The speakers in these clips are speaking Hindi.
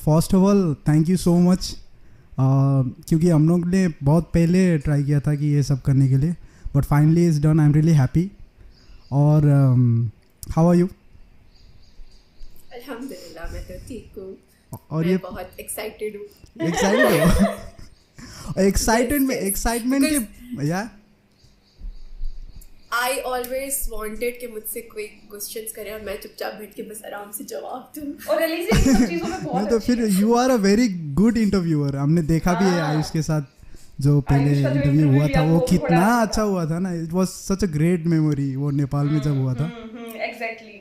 First of all thank you so much, क्योंकि हम लोग ने बहुत पहले ट्राई किया था कि ये सब करने के लिए, but finally is done. I am really happy. और हाउ आर यू? अल्हम्दुलिल्लाह मैं तो ठीक हूँ. और मैं ये बहुत एक्साइटेड हूँ. एक्साइटेड हो? एक्साइटमेंट के या आई ऑलवेज वांटेड कि मुझसे कोई क्वेश्चंस करे और मैं चुपचाप बैठ के बस आराम से जवाब दूँ. और एलिज़ा इन सब चीजों में बहुत नहीं तो फिर you are a very good interviewer. हमने देखा भी है आयुष के साथ जो पहले आयुष का जो इंटरव्यू हुआ था, वो वो कितना बड़ा अच्छा हुआ था ना. It was such a great memory वो नेपाल में जब हुआ था. एग्जैक्टली.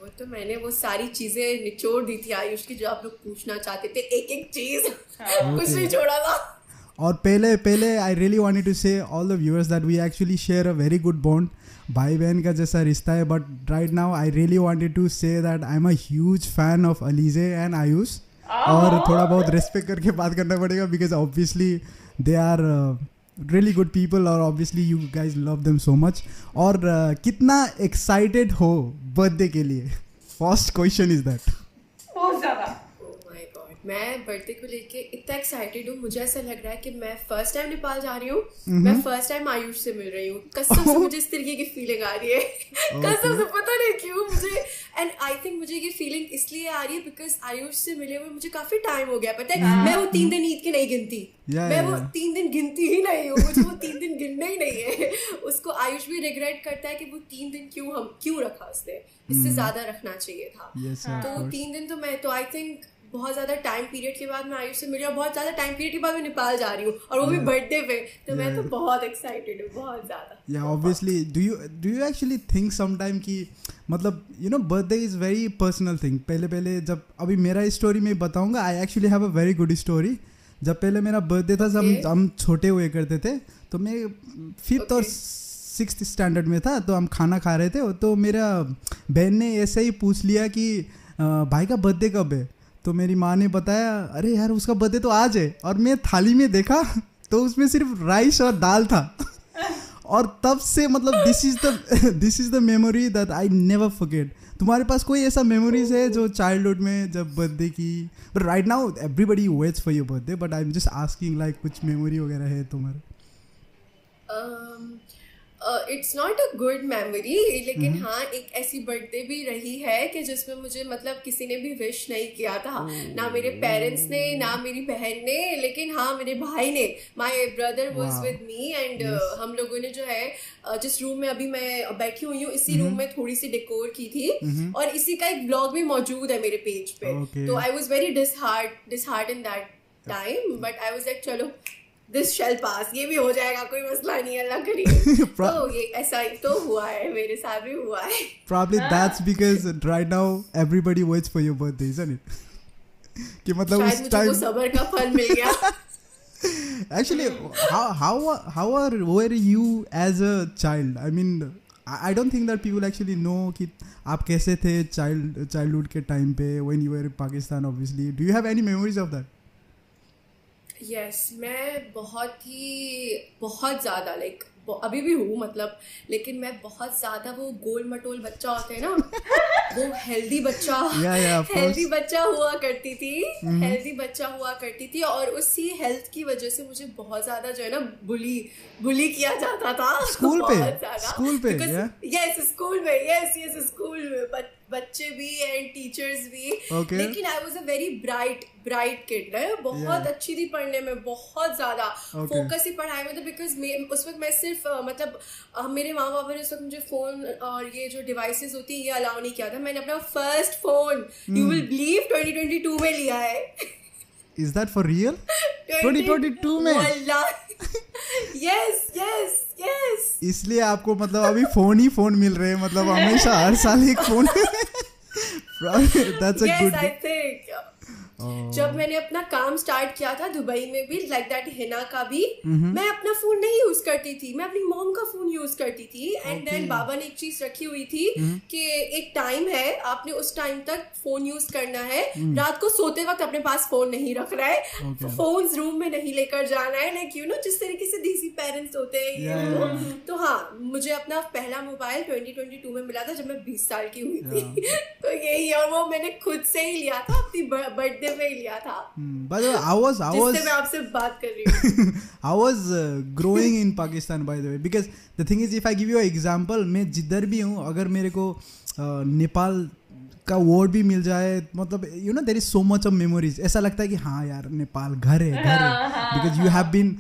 वो तो मैंने वो सारी चीजें निचोड़ दी थी आयुष की जो आप लोग पूछना चाहते थे, एक एक चीज कुछ नहीं छोड़ा था. और पहले I really wanted to say all the viewers that we actually share a very good bond. भाई बहन का जैसा रिश्ता है. But right now I really wanted to say that I am a huge fan of Alizeh and Ayush. और थोड़ा बहुत रेस्पेक्ट करके बात करना पड़ेगा because obviously they are really good people और obviously you guys love them so much. और कितना एक्साइटेड हो बर्थडे के लिए? First question is that. बहुत ज्यादा. ओह माय गॉड, मैं बर्थडे को लेके इतना एक्साइटेड हूँ. मुझे ऐसा लग रहा है कि मैं फर्स्ट टाइम नेपाल जा रही हूँ. मैं फर्स्ट टाइम आयुष से मिल रही हूँ. कसम से मुझे इस तरीके की फीलिंग आ रही है. कसम से पता नहीं क्यों मुझे. एंड आई थिंक मुझे ये फीलिंग इसलिए आ रही है बिकॉज आयुष से मिले हुए मुझे काफी टाइम हो गया. पता है मैं वो 3 दिन ईद के नहीं गिनती. मैं वो 3 दिन गिनती ही नहीं हूँ. मुझे वो 3 दिन गिनना ही नहीं है. उसको आयुष भी रिग्रेट करता है कि वो 3 दिन क्यों रखा उसने. इससे ज्यादा रखना चाहिए था. तो 3 दिन तो मैं तो आई थिंक बहुत ज़्यादा टाइम पीरियड के बाद मैं आयुष से मिली और बहुत ज़्यादा टाइम पीरियड के बाद मैं नेपाल जा रही हूँ और वो भी बर्थडे पे. तो मैं तो बहुत एक्साइटेड हूँ, बहुत ज़्यादा. या obviously do you actually think sometime कि मतलब you no birthday is very personal thing. पहले जब अभी मेरा स्टोरी में बताऊँगा. I actually have a very good story. जब पहले मेरा बर्थडे था जब हम छोटे हुए करते थे तो मैं 5th और 6th स्टैंडर्ड में था. तो हम खाना खा रहे थे तो मेरा बहन ने ऐसे ही पूछ लिया कि भाई का बर्थडे कब है. तो मेरी माँ ने बताया अरे यार उसका बर्थडे तो आज है. और मैं थाली में देखा तो उसमें सिर्फ राइस और दाल था. और तब से मतलब this is the memory that I never forget. तुम्हारे पास कोई ऐसा मेमोरीज है जो चाइल्डहुड में जब बर्थडे की? But right now everybody waits for your birthday but I am just asking like कुछ मेमोरी वगैरह है तुम्हारे? It's not a good memory लेकिन हाँ एक ऐसी बर्थडे भी रही है कि जिसमें मुझे मतलब किसी ने भी विश नहीं किया था. ना मेरे पेरेंट्स ने ना मेरी बहन ने. लेकिन हाँ मेरे भाई ने. My brother was with me and हम लोगों ने जो है जिस रूम में अभी मैं बैठी हुई हूँ इसी रूम में थोड़ी सी डेकोर की थी. और इसी का एक ब्लॉग भी मौजूद है मेरे पेज पे. तो I was very disheart in that time but I was like चलो दिस शैल पास. ये भी हो जाएगा, कोई मसला नहीं है, अल्लाह करिए. तो ये ऐसा ही तो हुआ है, मेरे साथ भी हुआ है. Probably that's because right now everybody waits for your birthday, isn't it? कि मतलब शायद मुझे वो सब्र का फल मिल गया. Actually, were you as a child? I mean, I don't think that people actually know कि आप कैसे थे childhood के time पे when you were in Pakistan, obviously. Do you have any memories of that? Yes मैं बहुत ज़्यादा लाइक अभी भी हूँ मतलब. लेकिन मैं बहुत ज़्यादा वो गोल मटोल बच्चा होता है ना वो हेल्दी बच्चा हुआ करती थी. हेल्दी बच्चा हुआ करती थी और उसी हेल्थ की वजह से मुझे बहुत ज़्यादा जो है ना बुली किया जाता था. स्कूल पे यस स्कूल में बच्चे भी एंड टीचर्स भी. लेकिन I was a very bright kid. बहुत अच्छी थी पढ़ने में, बहुत ज़्यादा फोकस ही पढ़ाई में था. बिकॉज उस वक्त मैं सिर्फ मतलब मेरे माँ बाप ने उस वक्त मुझे फ़ोन और ये जो डिवाइसेस होती हैं ये अलाउ नहीं किया था. मैंने अपना first phone you will believe 2022 में लिया है. Is that for real? 2022 में? Yes. इसलिए आपको मतलब अभी फोन मिल रहे हैं मतलब हमेशा हर साल एक phone. That's a good. Yes, I think. जब मैंने अपना काम स्टार्ट किया था दुबई में भी लाइक दैट हिना का भी मैं अपना फोन नहीं यूज करती थी. मैं अपनी मॉम का फोन यूज करती थी. एंड देन बाबा ने एक चीज रखी हुई थी कि एक टाइम है आपने उस टाइम तक फोन यूज करना है. रात को सोते वक्त अपने पास फोन नहीं रखना है. फोन रूम में नहीं लेकर जाना है. लाइक यू नो जिस तरीके से देसी पेरेंट्स होते हैं. तो हाँ मुझे अपना पहला मोबाइल 2022 में मिला था जब मैं 20 साल की हुई थी. तो यही और वो मैंने खुद से ही लिया था अपनी बर्थडे सीने पे ही लिया था, By the way, जिससे मैं आपसे बात कर रही हूँ. I was growing in Pakistan by the way, because the thing is, if I give you an example, मैं जिधर भी हूँ, अगर मेरे को नेपाल का वर्ड भी मिल जाए, मतलब you know there is so much of memories, ऐसा लगता है कि हाँ यार नेपाल घर है, because you have been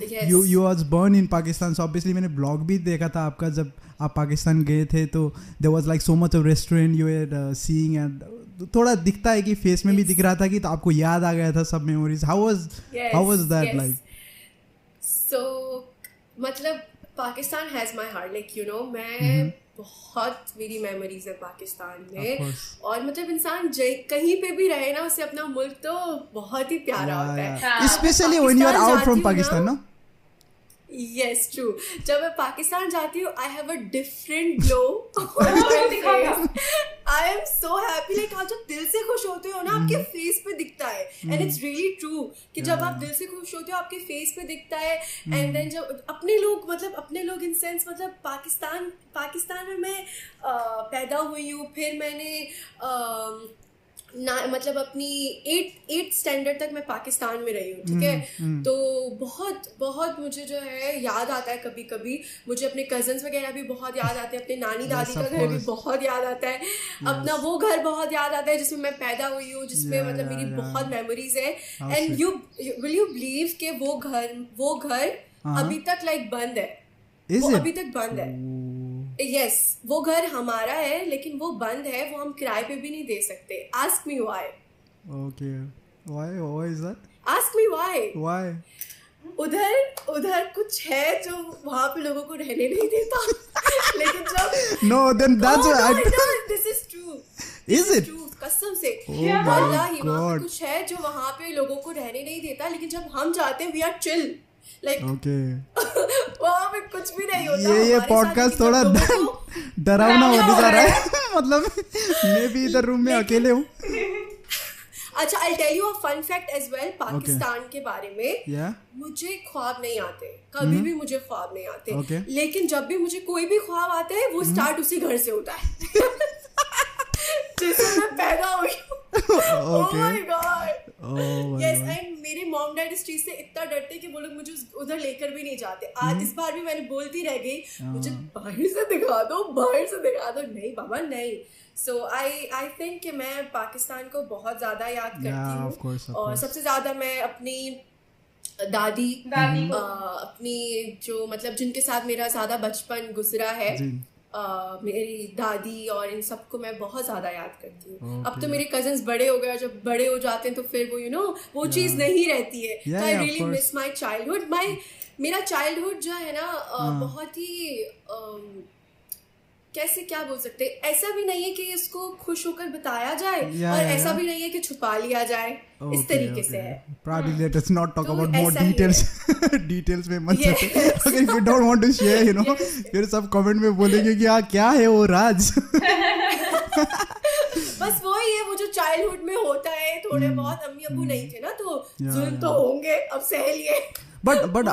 you was born in Pakistan. So obviously मैंने ब्लॉग भी देखा था आपका जब आप पाकिस्तान गए थे, तो there was like so much of restaurant you were seeing, and थोड़ा दिखता है कि फेस में भी दिख रहा था कि, तो आपको याद आ गया था सब memories. How was that like? So मतलब Pakistan has my heart, like you know, मैं बहुत मेरी मेमोरीज है पाकिस्तान में. और मतलब इंसान कहीं पे भी रहे ना, उसे अपना मुल्क तो बहुत ही प्यारा होता है, specially when you are out from Pakistan. No, Yes, true. जब मैं पाकिस्तान जाती हूँ, I have a different glow. I am so happy. Like आप जब दिल से खुश होते हो ना, आपके फेस पे दिखता है. And it's really true कि जब आप दिल से खुश होते हो, आपके फेस पे दिखता है. And then जब अपने लोग इन सेंस, मतलब पाकिस्तान में मैं पैदा हुई हूँ, फिर मैंने मतलब अपनी 8th स्टैंडर्ड तक मैं पाकिस्तान में रही हूँ, ठीक है. तो बहुत मुझे जो है याद आता है, कभी कभी मुझे अपने कजन्स वगैरह भी बहुत याद आते हैं, अपने नानी दादी का घर भी बहुत याद आता है, अपना वो घर बहुत याद आता है जिसमें मैं पैदा हुई हूँ, जिसमें मतलब मेरी बहुत मेमोरीज है. एंड विल यू बिलीव कि वो घर अभी तक लाइक बंद है, वो अभी तक बंद है. Yes, वो घर हमारा है लेकिन वो बंद है, वो हम किराए पे भी नहीं दे सकते. Ask me why. Okay, why is that? Ask me why. Why? उधर कुछ है जो वहाँ पे लोगों को रहने नहीं देता. लेकिन जब No, then that's this is true. Is it? True, कसम से. वल्लाही वहाँ पे कुछ है जो वहाँ पे लोगों को रहने नहीं देता, लेकिन जब हम जाते हैं we are chill. Like, वहाँ पे कुछ भी नहीं होता. ये पॉडकास्ट थोड़ा डरावना होने जा रहा है. मतलब मैं भी इधर रूम में अकेले हूँ. अच्छा, I'll tell you a fun fact as well Pakistan के बारे में. मुझे ख्वाब नहीं आते, कभी भी मुझे ख्वाब नहीं आते. लेकिन जब भी मुझे कोई भी ख्वाब आता है, वो स्टार्ट उसी घर से होता है जिसमें मैं पैदा हुई हूँ. Oh my God. Yes, and मेरे मॉम डैड इस चीज से इतना डरते कि वो लोग मुझे उधर लेकर भी नहीं जाते. आज इस बार भी मैंने बोलती रह गई, मुझे बाहर से दिखा दो. नहीं बाबा नहीं. So I think कि मैं पाकिस्तान को बहुत ज्यादा याद करती हूँ. और सबसे ज्यादा मैं अपनी दादी अपनी जो मतलब जिनके साथ मेरा ज्यादा बचपन गुजरा है, मेरी दादी और इन सबको मैं बहुत ज़्यादा याद करती हूँ. अब तो मेरे कजन्स बड़े हो गए, जब बड़े हो जाते हैं तो फिर वो वो चीज़ नहीं रहती है. तो I really miss my childhood. मेरा चाइल्डहुड जो है ना बहुत ही कैसे क्या बोल सकते, ऐसा भी नहीं है कि इसको खुश होकर बताया जाए और ऐसा भी नहीं है कि छुपा लिया जाए. इस तरीके से है. Probably let us not talk about more details. Details में मत चलते. अगर if you don't want to share, you know, फिर सब कमेंट में बोलेंगे कि हाँ क्या है वो राज. बस वही है, वो जो चाइल्डहुड में होता है, थोड़े बहुत अम्मी अब्बू नहीं थे ना, तो जुल्म तो होंगे, अब सह लिए. But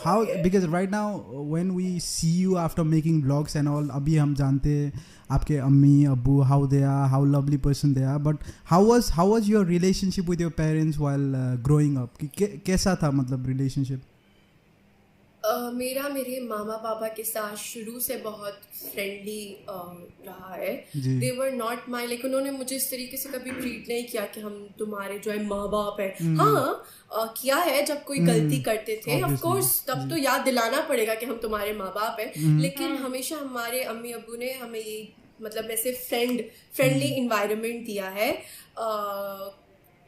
how, because right now when we see you after making vlogs and all, अभी हम जानते हैं आपके अम्मी अब्बू, how they are, how lovely person they are, but how was your relationship with your parents while growing up? कैसा था मतलब relationship? मेरा मेरे मामा पापा के साथ शुरू से बहुत फ्रेंडली रहा है. दे वर नॉट माई लाइक, उन्होंने मुझे इस तरीके से कभी ट्रीट नहीं किया कि हम तुम्हारे जो है माँ बाप है. हाँ किया है जब कोई गलती करते थे, ऑफ कोर्स तब तो याद दिलाना पड़ेगा कि हम तुम्हारे माँ बाप है. लेकिन हमेशा हमारे अम्मी अब्बू ने हमें ये मतलब ऐसे फ्रेंडली इन्वायरमेंट दिया है.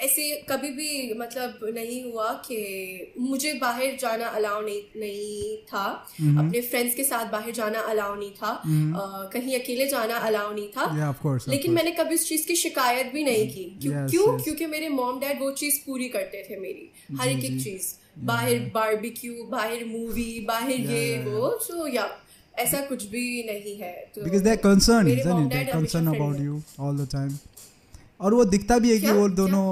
ऐसे कभी भी मतलब नहीं हुआ कि मुझे बाहर जाना अलाउ नहीं था, अपने फ्रेंड्स के साथ बाहर जाना अलाउ नहीं था, कहीं अकेले जाना अलाउ नहीं था. लेकिन मैंने कभी उस चीज़ की शिकायत भी नहीं की. क्योंकि मेरे मॉम डैड वो चीज़ पूरी करते थे मेरी, हर एक चीज़. बाहर बारबेक्यू, बाहर मूवी, बाहर ये वो. सो या ऐसा कुछ भी नहीं है. तो because they are concerned, isn't it? They're concerned about you all the time. और वो दिखता भी है कि वो दोनों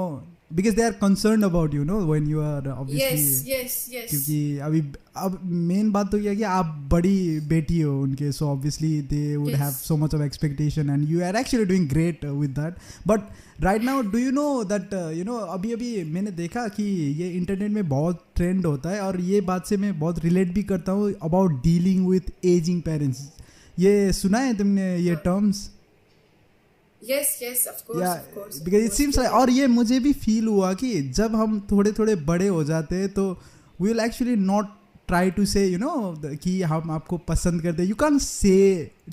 because they are concern about you know when you are obviously, yes. क्योंकि अभी अब मेन बात तो ये है कि आप बड़ी बेटी हो उनके, so obviously they would have so much of expectation and you are actually doing great with that. But right now do you know that you know अभी मैंने देखा कि ये इंटरनेट में बहुत ट्रेंड होता है, और ये बात से मैं बहुत रिलेट भी करता हूँ about dealing with ageing parents. ये सुना है तुमने ये terms? Yes, of course. Because it seems like, और ये मुझे भी फील हुआ कि जब हम थोड़े थोड़े बड़े हो जाते हैं तो we will actually not try to say you know कि हम आपको पसंद करते हैं. You can say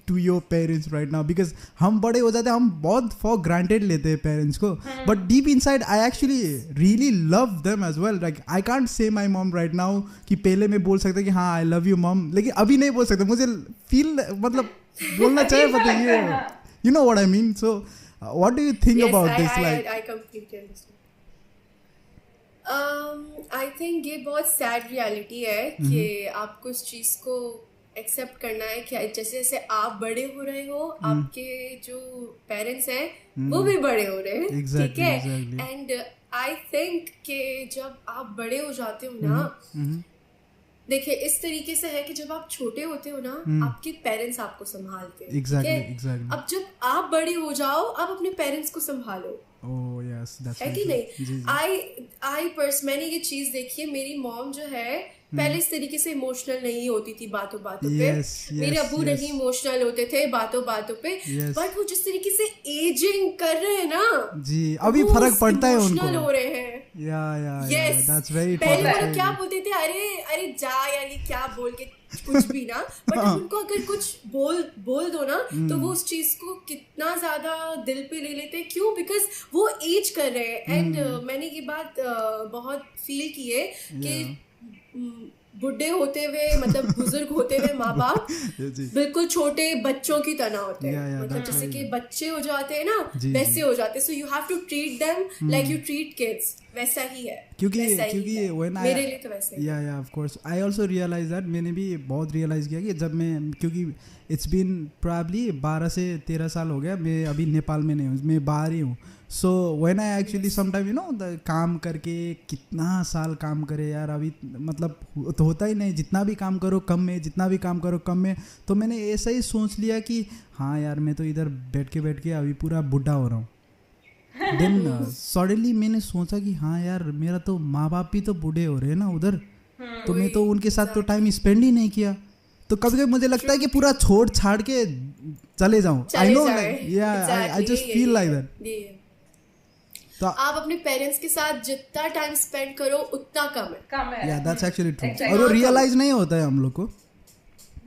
to your parents right now because हम बड़े हो जाते हैं, हम बहुत फॉर ग्रांटेड लेते हैं पेरेंट्स को, but deep inside I actually really love them as well. Like I can't say my mom right now कि पहले मैं बोल सकता कि हाँ आई लव यू मॉम, लेकिन अभी नहीं बोल सकता. मुझे फील मतलब बोलना चाहिए, पता ये you know what I mean. So what do you think about this? Like I completely understand. I think ये बहुत सैड रियलिटी है कि आपको इस चीज को एक्सेप्ट करना है कि जैसे जैसे आप बड़े हो रहे हो, आपके जो पेरेंट्स हैं वो भी बड़े हो रहे हैं, ठीक है. एंड आई थिंक कि जब आप बड़े हो जाते हो ना, देखिए इस तरीके से है कि जब आप छोटे होते हो ना, आपके पेरेंट्स आपको संभालते हैं. Exactly. अब जब आप बड़े हो जाओ, आप अपने पेरेंट्स को संभालो. Oh yes, that's है कि नहीं? मैंने ये चीज देखी है. मेरी मॉम जो है पहले इस तरीके से इमोशनल नहीं होती थी बातों पे. मेरे अब्बू नहीं इमोशनल होते थे बातों पे, बट वो जिस तरीके से एजिंग कर रहे हैं ना जी, अभी फर्क पड़ता है उनको, इमोशनल हो रहे हैं. Yes, that's very पहले वो लोग क्या बोलते थे, अरे जा यार ये क्या बोल के कुछ भी ना, बट उनको अगर कुछ बोल दो ना तो वो उस चीज को कितना ज्यादा दिल पे ले लेते हैं. क्यों? बिकॉज वो एज कर रहे हैं. एंड मैंने ये बात बहुत फील की है कि बुढ़े होते हुए मतलब बुजुर्ग होते हुए माँ बाप बिल्कुल छोटे बच्चों की तरह होते हैं. मतलब जैसे कि बच्चे हो जाते हैं ना, वैसे हो जाते हैं. So you have to treat them like you treat kids. वैसा ही है, क्योंकि मेरे लिए तो वैसे ही. Yeah of course I also realise that. मैंने भी बहुत रियलाइज किया कि जब मैं, क्योंकि इट्स बीन प्रॉब्ली 12 से 13 साल हो गया मैं अभी नेपाल में नहीं हूँ, मैं बाहर ही हूँ. So when I actually sometime you know काम करके कितना साल काम करे यार, अभी मतलब तो होता ही नहीं, जितना भी काम करो कम में, जितना भी काम करो कम में. तो मैंने ऐसा ही सोच लिया कि हाँ यार मैं तो इधर बैठ के अभी पूरा बुढ़ा हो रहा हूँ. देन सडनली मैंने सोचा कि हाँ यार मेरा तो माँ बाप भी तो बूढ़े हो रहे हैं ना उधर, तो मैं तो उनके साथ तो टाइम स्पेंड ही नहीं किया. तो कभी कभी मुझे लगता है कि पूरा छोड़ छाड़ के चले जाऊं. I know I just feel like that. तो आप अपने पेरेंट्स के साथ जितना टाइम स्पेंड करो उतना कम है. या दैट्स एक्चुअली ट्रू. और वो रियलाइज नहीं होता है हम लोग को.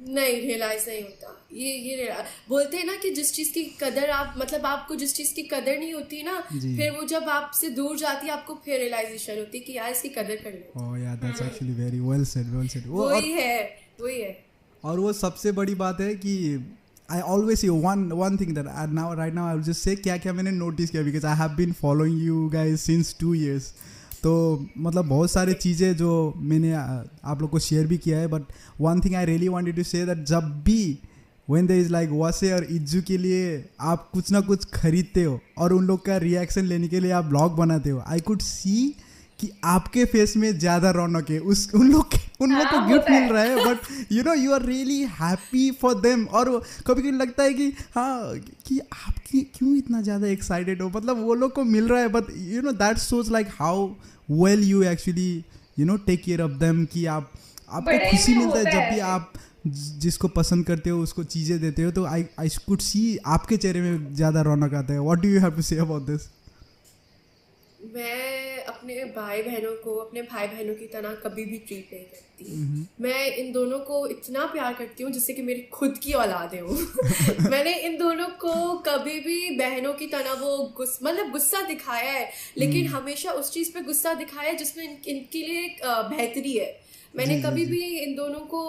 नहीं रियलाइज नहीं होता. ये बोलते हैं ना कि जिस चीज की कदर आप मतलब आपको जिस चीज की कदर नहीं होती ना, फिर वो जब आपसे दूर जाती है आपको फिर रियलाइजेशन होती है कि यार इसकी कदर कर लो. ओह या that's actually very well said. वही है. और वो सबसे बड़ी बात है कि I always see one thing that right now I will just say क्या मैंने notice किया, because I have been following you guys since 2 years. तो मतलब बहुत सारे चीज़ें जो मैंने आप लोग को शेयर भी किया है, but one thing I really wanted to say that जब भी when there is like वसे और इज्जू के लिए आप कुछ ना कुछ खरीदते हो और उन लोग का रिएक्शन लेने के लिए आप ब्लॉग बनाते हो, I could see कि आपके फेस में ज़्यादा रौनक है. उन लोग को गिफ्ट मिल रहा है, but you know you are really happy for them. और कभी कभी लगता है कि हाँ कि आप क्यों इतना ज़्यादा एक्साइटेड हो, मतलब वो लोग को मिल रहा है, बट यू नो दैट सोच like how well you actually you know take care of them, कि आपको खुशी मिलता है जब भी आप जिसको पसंद करते हो उसको चीज़ें देते हो. तो आई कुड सी आपके चेहरे में ज़्यादा रौनक आता है. What do you have to say about this? मैं अपने भाई बहनों की तरह कभी भी ट्रीट नहीं करती. मैं इन दोनों को इतना प्यार करती हूँ जैसे कि मेरी खुद की औलादें हो. मैंने इन दोनों को कभी भी बहनों की तरह वो गुस्सा दिखाया है, लेकिन हमेशा उस चीज़ पे गुस्सा दिखाया है जिसमें इनके लिए बेहतरी है. मैंने कभी भी इन दोनों को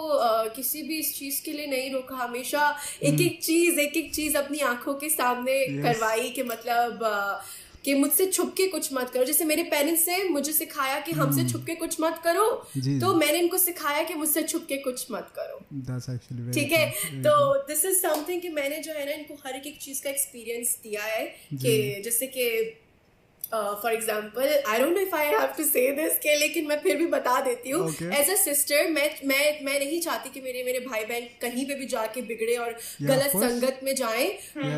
किसी भी इस चीज़ के लिए नहीं रोका. हमेशा एक एक चीज़ अपनी आंखों के सामने करवाई कि मतलब कि मुझसे छुप के कुछ मत करो. जैसे मेरे पेरेंट्स ने मुझे सिखाया कि हमसे छुप के कुछ मत करो, तो मैंने इनको सिखाया कि मुझसे छुप के कुछ मत करो. ठीक है. तो दिस इज समथिंग कि मैंने जो है ना इनको हर एक चीज़ का एक्सपीरियंस दिया है कि जैसे कि for example I don't know if I have to say this के, लेकिन मैं फिर भी बता देती हूँ. Okay. एज अ सिस्टर मैं नहीं चाहती कि मेरे भाई बहन कहीं पे भी जाके बिगड़े और Yeah, गलत of course. संगत में जाएं.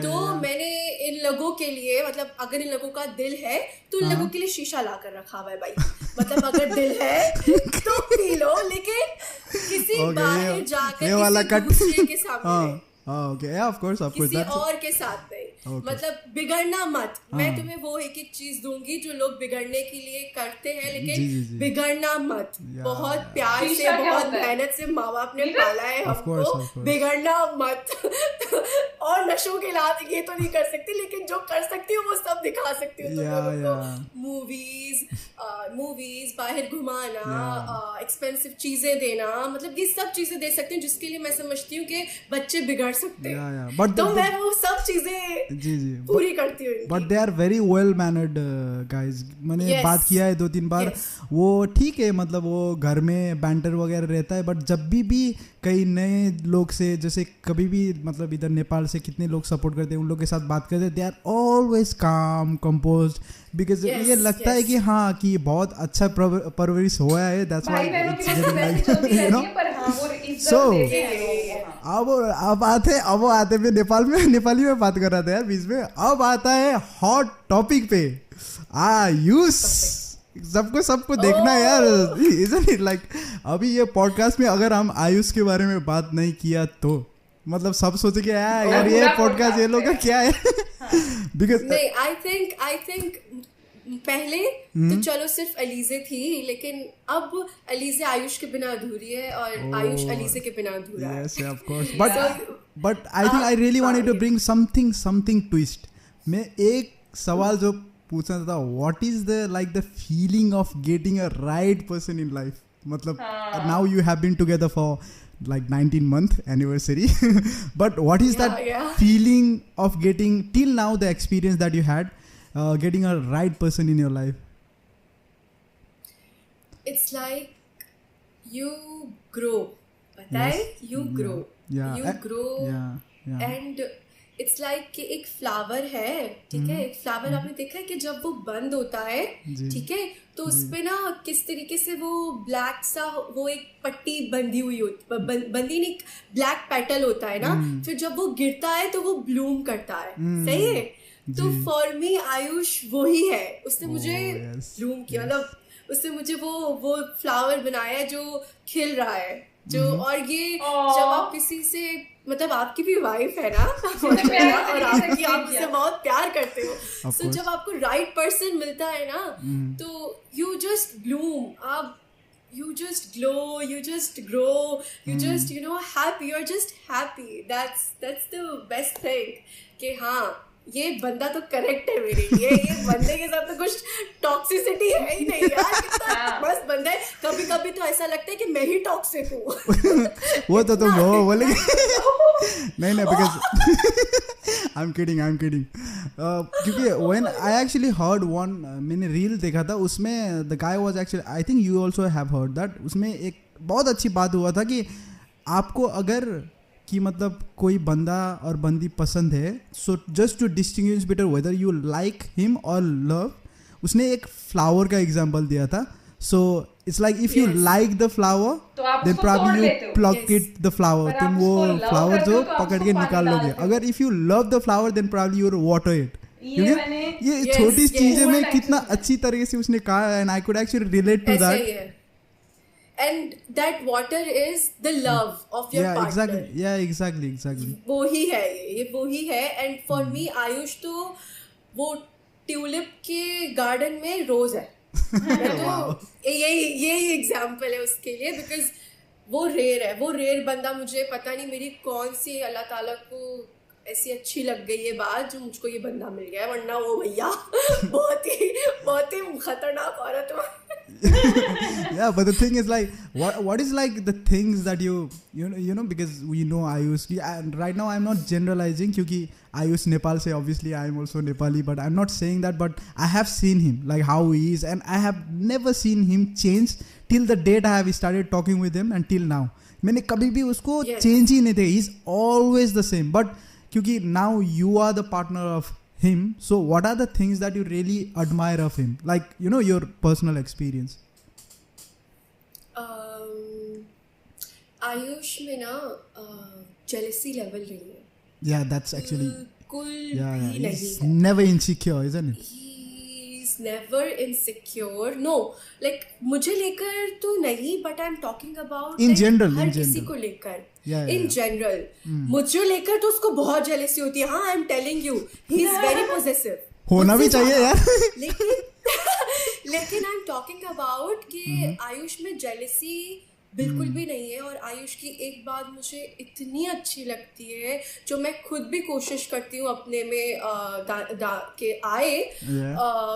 तो मैंने इन लोगों के लिए, मतलब अगर इन लोगों का दिल है तो इन लोगों के लिए शीशा ला कर रखा हुआ है भाई. मतलब अगर दिल है तो पी लो, लेकिन किसी Okay, बाहर जाकर ये वाला किसी cut. दूसरे के सामने नहीं. ओके, of course किसी that's और के साथ नहीं. Okay. मतलब बिगड़ना मत. मैं तुम्हें वो एक एक चीज दूंगी जो लोग बिगड़ने के लिए करते हैं, जी, लेकिन जी, जी. बिगड़ना मत. Yeah, बहुत प्यार से, शीशा क्या बहुत होता है? मेहनत से माँ बाप ने पाला है Of course, हमको. of course. बिगड़ना मत. और नशों के लाभ ये तो नहीं कर सकती, लेकिन जो कर सकती हूँ वो सब दिखा सकती हूँ तुम Yeah, लोगों yeah. को. मूवीज बाहर घुमाना, एक्सपेंसिव चीजें देना, मतलब ये सब चीजें दे सकते हैं जिसके लिए मैं समझती हूँ कि बच्चे बिगड़ सकते Yeah, हैं. yeah. But तो the- मैं वो सब चीजें जी जी पूरी करती हूँ इनकी. But they are very well mannered guys. मैंने Yes. बात किया है 2-3 बार. Yes. वो ठीक है, मतलब वो घर में बैंटर वगैरह रहता है, बट जब भी कई नए लोग से, जैसे कभी भी मतलब इधर नेपाल से कितने लोग सपोर्ट करते हैं, उन लोग के साथ बात करते हैं, दे आर ऑलवेज काम कंपोज, बिकॉज Yes, ये लगता है yes. कि हाँ कि बहुत अच्छा परवरिश हुआ है. दैट्स भाई बहनों की व्हाई वजह से वैसे चलती यू नो. रहती है, पर हाँ वो इज्जत So- देते हैं लोग. हाँ. अब आते मैं नेपाल में नेपाली में बात कर रहा था यार बीच में. अब आता है हॉट टॉपिक पे. आयुष, सबको देखना है यार. इजंट इट लाइक, अभी ये पॉडकास्ट में अगर हम आयुष के बारे में बात नहीं किया तो मतलब सब सोचे कि यार ये पूरा पॉडकास्ट ये podcast लोग का है. क्या है. बिकॉज नहीं, आई थिंक पहले तो चलो सिर्फ अलीजे थी, लेकिन अब अलीजे आयुष के बिना अधूरी है और आयुष अलीजे के बिना अधूरा है. yes of course but I think I really wanted to bring something twist. मैं एक सवाल जो पूछना था, what is the feeling of getting a right person in life. मतलब now you have been together for like 19 month anniversary but what is that Yeah. feeling of getting till now, the experience that you had getting a right person in your life. It's like you grow. पता है? You grow. Yeah. You grow. Yeah. And it's like कि एक फ्लावर है, ठीक है. एक फ्लावर आपने देखा है कि जब वो बंद होता है, जी. ठीक है, तो उस पे ना किस तरीके से वो ब्लैक सा वो एक पट्टी बंधी हुई होती, बंदी नहीं, ब्लैक पेटल होता है ना. फिर जब वो गिरता है तो वो ब्लूम करता है. सही है. तो फॉर मी आयुष वो ही है. उसने मुझे yes, ब्लूम किया, मतलब उसने मुझे वो फ्लावर बनाया जो खिल रहा है, जो. और ये जब आप किसी से, मतलब आपकी भी वाइफ है ना और आपकी, आप उससे बहुत प्यार करते हो, तो जब आपको राइट पर्सन मिलता है ना, तो यू जस्ट ब्लूम. आप you just glow, you just grow, you just happy, you're just happy. That's the best thing कि हाँ ये बंदा तो करेक्ट है मेरे लिए. ये बंदे के साथ तो कुछ टॉक्सिसिटी है ही नहीं यार. कितना मस्त बंदा है. कभी कभी तो ऐसा लगता है कि मैं ही टॉक्सिक हूँ. वो तो तुम हो बोलेंगे. नहीं बिकॉज आई एम किडिंग. क्योंकि when I actually heard one, मैंने रील देखा था उसमें the guy was actually, I think you also have heard that, उसमें एक बहुत अच्छी बात हुआ था कि आपको अगर कि मतलब कोई बंदा और बंदी पसंद है, so just to distinguish better whether you like him और लव, उसने एक फ्लावर का एग्जांपल दिया था. So it's like if you like the flower then probably you pluck it the flower. तुम वो फ्लावर जो पकड़ के निकाल लोगे. अगर if you love the flower then probably you water it. क्योंकि ये छोटी चीजें में कितना अच्छी तरीके से उसने कहा, and I could actually relate to that. And that water is the love of your partner. Exactly. वो ही है, ये वो ही है. And for me आयुष तो वो ट्यूलिप के गार्डन में रोज है. तो यही एग्जाम्पल है उसके लिए, बिकॉज वो रेयर बंदा. मुझे पता नहीं मेरी कौन सी अल्लाह ताला को ऐसी अच्छी लग गई है बात जो मुझको ये बंदा मिल गया है, वरना वो भैया बहुत ही खतरनाक औरत हो. Yeah, but the thing is like what is like the things that you know because we know Ayush, and right now I'm not generalizing क्योंकि Ayush Nepal से, obviously I am also Nepali, but I'm not saying that, but I have seen him like how he is, and I have never seen him change till the date I have started talking with him and till now. मैंने कभी भी उसको change ही नहीं थे. He's always the same, but क्योंकि now you are the partner of him, so what are the things that you really admire of him, like you know your personal experience? Ayush में ना जेलेसी लेवल नहीं है. Yeah, that's actually बिल्कुल yeah, भी नहीं he's है. never insecure, isn't it? He's never insecure. No, like मुझे लेकर तो नहीं, but I'm talking about In like, general, her in किसी general. को लेकर. Yeah, In yeah. general, मुझे लेकर तो उसको बहुत जेलेसी होती है. हाँ, I'm telling you, he's very possessive. होना भी मुझसे चाहिए ज़्यादा. यार. लेकिन I'm talking about कि आयुष में जेलेसी बिल्कुल भी नहीं है. और आयुष की एक बात मुझे इतनी अच्छी लगती है, जो मैं खुद भी कोशिश करती हूँ अपने में के आए,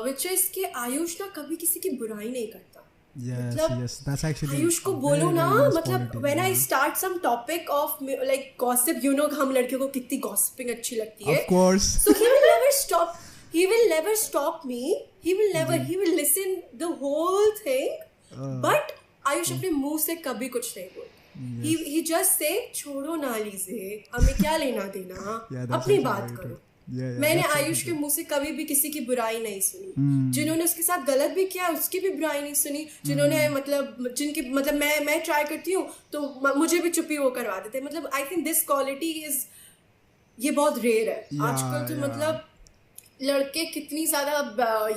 विच इज कि आयुष ना कभी किसी की बुराई नहीं करता. Yes, yes, that's actually Ayush को बोलो ना, मतलब when I start some topic of like gossip, you know हम लड़कियों को कितनी gossiping अच्छी लगती है. Of course. So he will never stop. He will never stop me. He will never. He will listen the whole thing. But Ayush अपने मुंह से कभी कुछ नहीं बोलता. He just say छोड़ो ना लीजिए, हमें क्या लेना देना, अपनी बात करो. मैंने आयुष के मुंह से कभी भी किसी की बुराई नहीं सुनी. जिन्होंने उसके साथ गलत भी किया उसकी भी बुराई नहीं सुनी. जिन्होंने मतलब जिनकी मतलब मैं ट्राई करती हूँ तो मुझे भी चुप्पी वो करवा देते. मतलब I think this quality is, ये बहुत रेयर है आजकल. तो मतलब लड़के कितनी ज्यादा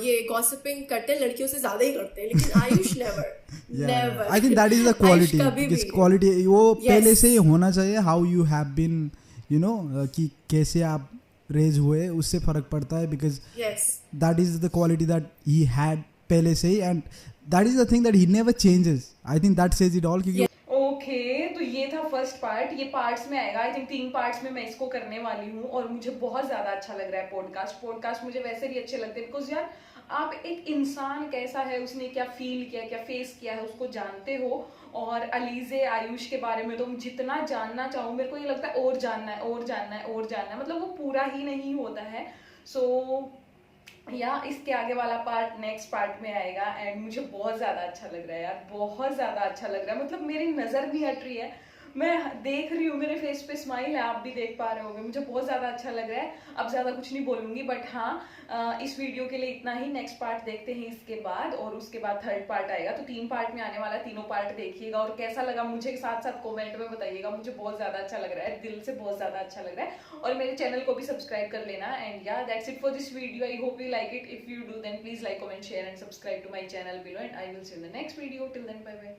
ये गॉसिपिंग करते हैं, लड़कियों से ज्यादा ही करते हैं, लेकिन Ayush never. I think that is the quality. This quality वो पहले से ही होना चाहिए. How you have been, you know, कि कैसे आप रेज हुए उससे फर्क पड़ता है. Because that is the quality that he had पहले से ही, and that is the thing that he never changes. I think that says it all. Okay, तो ये था फर्स्ट पार्ट. ये पार्ट्स में आएगा. आई थिंक 3 पार्ट्स में मैं इसको करने वाली हूँ. और मुझे बहुत ज्यादा अच्छा लग रहा है पॉडकास्ट मुझे वैसे भी अच्छे लगते हैं. बिकॉज यार आप एक इंसान कैसा है, उसने क्या फील किया, क्या फेस किया है, उसको जानते हो. और अलीज़े आयुष के बारे में तो जितना जानना चाहूँ, मेरे को ये लगता है और जानना है, मतलब वो पूरा ही नहीं होता है. सो या इसके आगे वाला पार्ट नेक्स्ट पार्ट में आएगा. एंड मुझे बहुत ज़्यादा अच्छा लग रहा है यार, बहुत ज़्यादा अच्छा लग रहा है. मतलब मेरी नज़र नहीं हट रही है, मैं देख रही हूँ, मेरे फेस पे स्माइल है, आप भी देख पा रहे होंगे. मुझे बहुत ज़्यादा अच्छा लग रहा है. अब ज़्यादा कुछ नहीं बोलूँगी, बट हाँ इस वीडियो के लिए इतना ही. नेक्स्ट पार्ट देखते हैं इसके बाद, और उसके बाद थर्ड पार्ट आएगा. तो 3 पार्ट में आने वाला है. तीनों पार्ट देखिएगा और कैसा लगा मुझे साथ साथ कमेंट में बताइएगा. मुझे बहुत ज़्यादा अच्छा लग रहा है, दिल से बहुत ज़्यादा अच्छा लग रहा है. और मेरे चैनल को भी सब्सक्राइब कर लेना. And yeah that's it for this video. I hope you like it. If you do then please like, comment, share and subscribe to my channel below. And I will see you in the next video. Till then, bye bye.